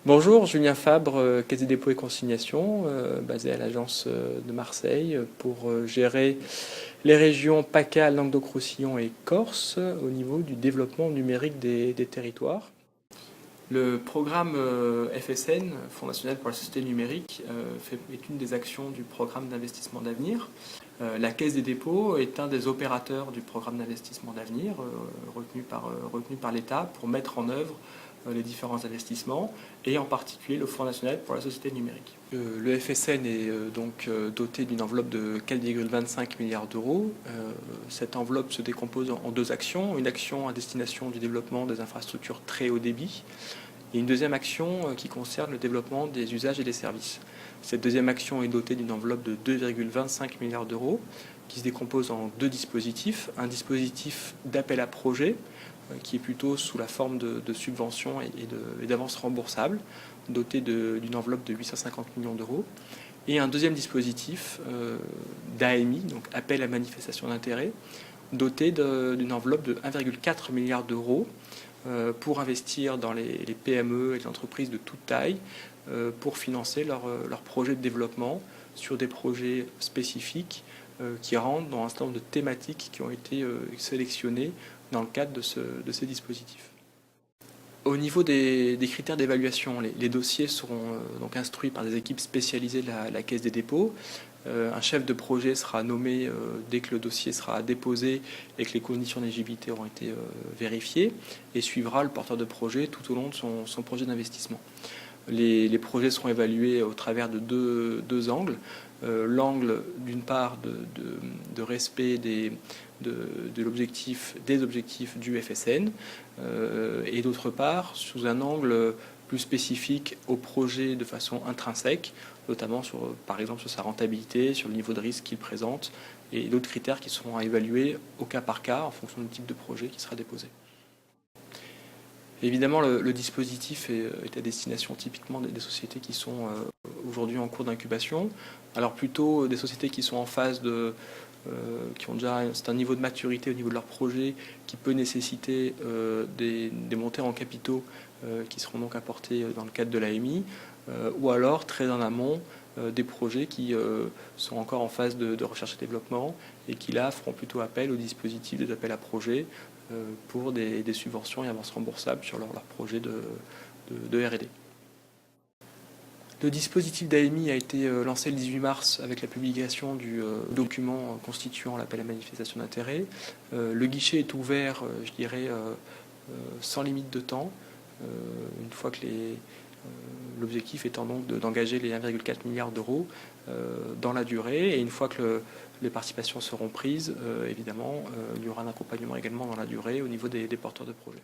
Bonjour, Julien Fabre, Caisse des dépôts et consignations, basé à l'agence de Marseille, pour gérer les régions PACA, Languedoc-Roussillon et Corse au niveau du développement numérique des territoires. Le programme FSN, Fonds national pour la société numérique, est une des actions du programme d'investissement d'avenir. La Caisse des dépôts est un des opérateurs du programme d'investissement d'avenir retenu par l'État pour mettre en œuvre les différents investissements et en particulier le Fonds national pour la société numérique. Le FSN est donc doté d'une enveloppe de 4,25 milliards d'euros. Cette enveloppe se décompose en deux actions. Une action à destination du développement des infrastructures très haut débit et une deuxième action qui concerne le développement des usages et des services. Cette deuxième action est dotée d'une enveloppe de 2,25 milliards d'euros qui se décompose en deux dispositifs. Un dispositif d'appel à projet qui est plutôt sous la forme de subventions et d'avances remboursables, doté d'une enveloppe de 850 millions d'euros. Et un deuxième dispositif d'AMI, donc appel à manifestation d'intérêt, doté d'une enveloppe de 1,4 milliard d'euros pour investir dans les PME et les entreprises de toute taille pour financer leurs projets de développement sur des projets spécifiques qui rentrent dans un certain nombre de thématiques qui ont été sélectionnées dans le cadre de ces dispositifs. Au niveau des critères d'évaluation, les dossiers seront donc instruits par des équipes spécialisées de la Caisse des dépôts. Un chef de projet sera nommé dès que le dossier sera déposé et que les conditions d'éligibilité auront été vérifiées et suivra le porteur de projet tout au long de son projet d'investissement. Les projets seront évalués au travers de deux angles. L'angle d'une part de respect des objectifs du FSN et d'autre part sous un angle plus spécifique au projet de façon intrinsèque, notamment par exemple sur sa rentabilité, sur le niveau de risque qu'il présente et d'autres critères qui seront à évaluer au cas par cas en fonction du type de projet qui sera déposé. Évidemment, le dispositif est à destination typiquement des sociétés qui sont aujourd'hui en cours d'incubation. Alors plutôt des sociétés qui sont en phase qui ont déjà un certain niveau de maturité au niveau de leur projet, qui peut nécessiter des montées en capitaux qui seront donc apportées dans le cadre de l'AMI, ou alors très en amont des projets qui sont encore en phase de recherche et développement et qui là feront plutôt appel au dispositif des appels à projets pour des subventions et avances remboursables sur leur projet de R&D. Le dispositif d'AMI a été lancé le 18 mars avec la publication du document constituant l'appel à manifestation d'intérêt. Le guichet est ouvert, je dirais, sans limite de temps, une fois que l'objectif étant donc d'engager les 1,4 milliard d'euros dans la durée. Et une fois que les participations seront prises, évidemment, il y aura un accompagnement également dans la durée au niveau des porteurs de projets.